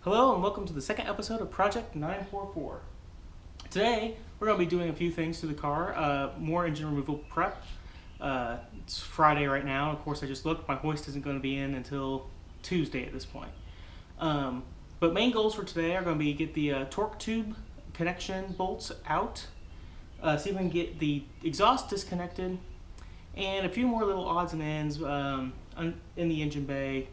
Hello and welcome to the second episode of Project 944. Today we're going to be doing a few things to the car, more engine removal prep. It's Friday right now. Of course I just looked, my hoist isn't going to be in until Tuesday at this point. But main goals for today are going to be get the torque tube connection bolts out, see if we can get the exhaust disconnected, and a few more little odds and ends in the engine bay,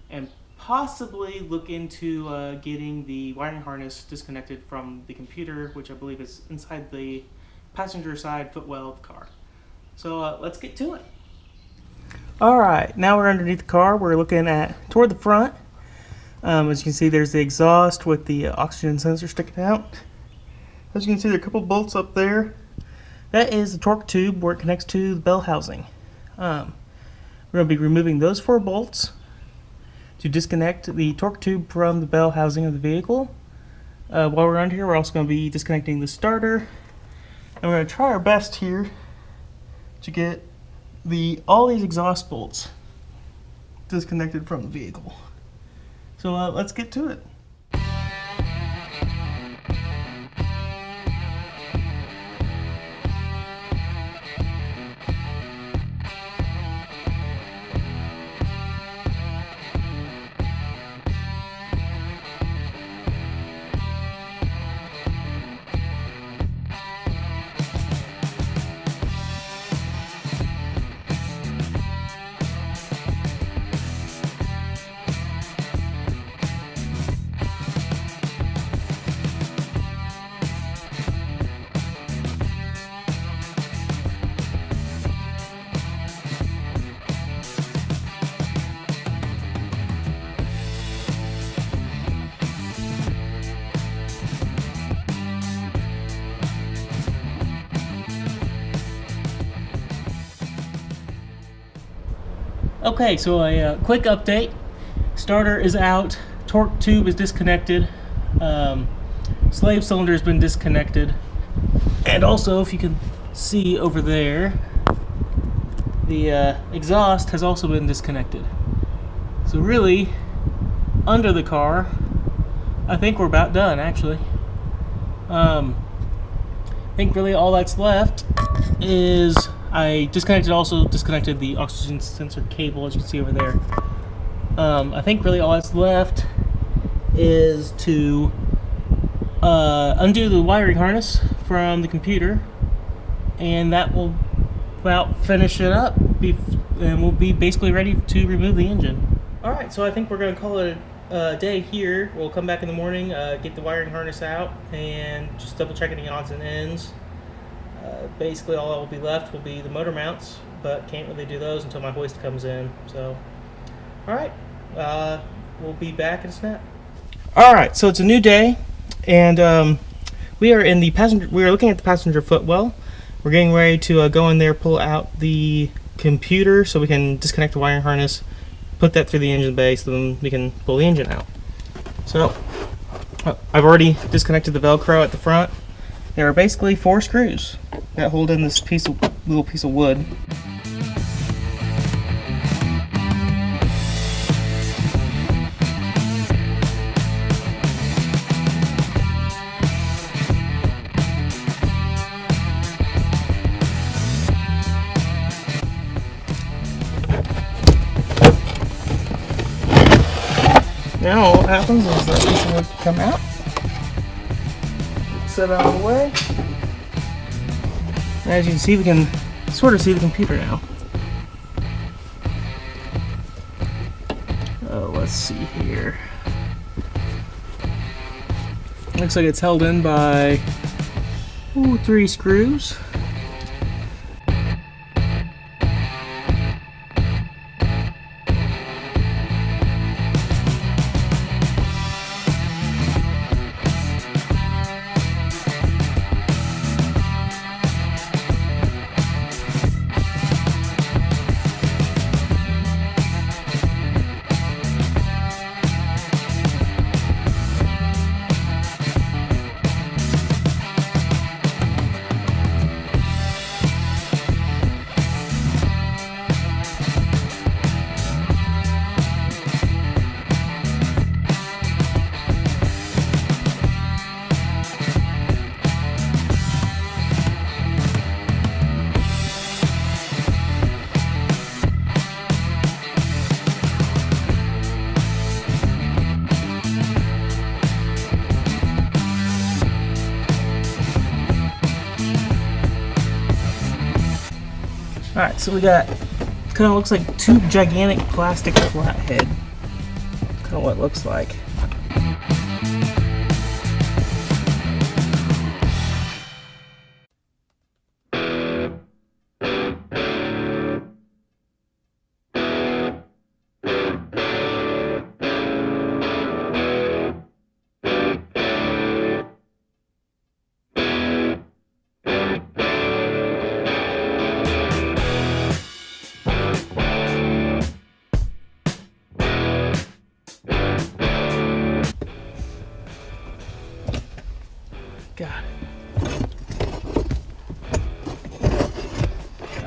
and possibly look into getting the wiring harness disconnected from the computer, which I believe is inside the passenger side footwell of the car. So let's get to it. Alright, now we're underneath the car. We're looking toward the front. As you can see, there's the exhaust with the oxygen sensor sticking out. As you can see, there are a couple bolts up there. That is the torque tube where it connects to the bell housing. We're going to be removing those 4 bolts to disconnect the torque tube from the bell housing of the vehicle. While we're under here, we're also going to be disconnecting the starter. And we're going to try our best here to get all these exhaust bolts disconnected from the vehicle. So let's get to it. Okay, so a quick update. Starter is out, torque tube is disconnected, slave cylinder has been disconnected, and also, if you can see over there, the exhaust has also been disconnected. So really, under the car, I think we're about done, actually. I think really all that's left is I also disconnected the oxygen sensor cable, as you can see over there. I think really all that's left is to undo the wiring harness from the computer, and that will about finish it up, and we'll be basically ready to remove the engine. Alright, so I think we're going to call it a day here. We'll come back in the morning, get the wiring harness out, and just double check any odds and ends. Basically all that will be left will be the motor mounts, but can't really do those until my hoist comes in. So, alright, we'll be back in a snap. Alright, so it's a new day, and we are looking at the passenger footwell. We're getting ready to go in there, pull out the computer so we can disconnect the wiring harness, put that through the engine bay so then we can pull the engine out. So, I've already disconnected the Velcro at the front. There are basically 4 screws that hold in this little piece of wood. Now what happens is that piece of wood can come out. Set out of the way. As you can see, we can sort of see the computer now. Let's see here. Looks like it's held in by 3 screws. Alright, so we got, it kind of looks like two gigantic plastic flathead. Kind of what it looks like. Got it.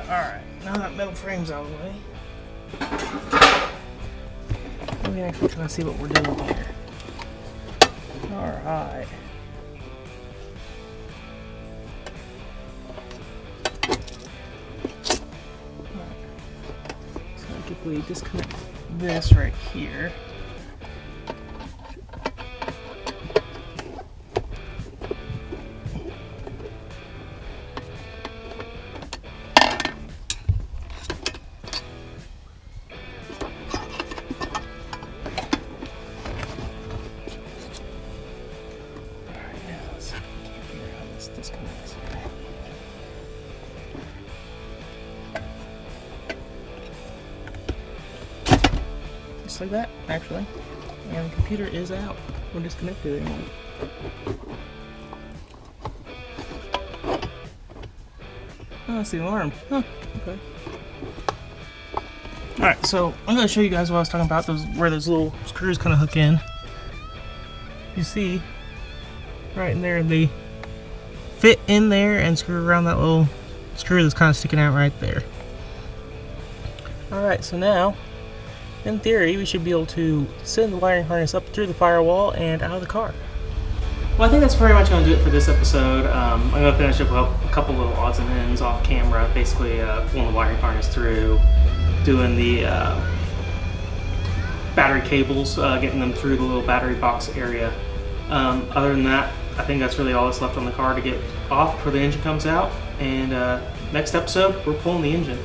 Alright, now that metal frame's out of the way, we can actually kind of see what we're doing here. Alright. So if we disconnect this right here. Disconnects. Just like that, actually. And the computer is out. We're disconnected anymore. Oh, that's the alarm. Huh, okay. Alright, so I'm going to show you guys what I was talking about, where those little screws kind of hook in. You see, right in there, they fit in there and screw around that little screw that's kind of sticking out right there. Alright, so now, in theory, we should be able to send the wiring harness up through the firewall and out of the car. Well, I think that's pretty much going to do it for this episode. I'm going to finish up a couple little odds and ends off camera, basically pulling the wiring harness through, doing the battery cables, getting them through the little battery box area. Other than that, I think that's really all that's left on the car to get off before the engine comes out. And next episode, we're pulling the engine.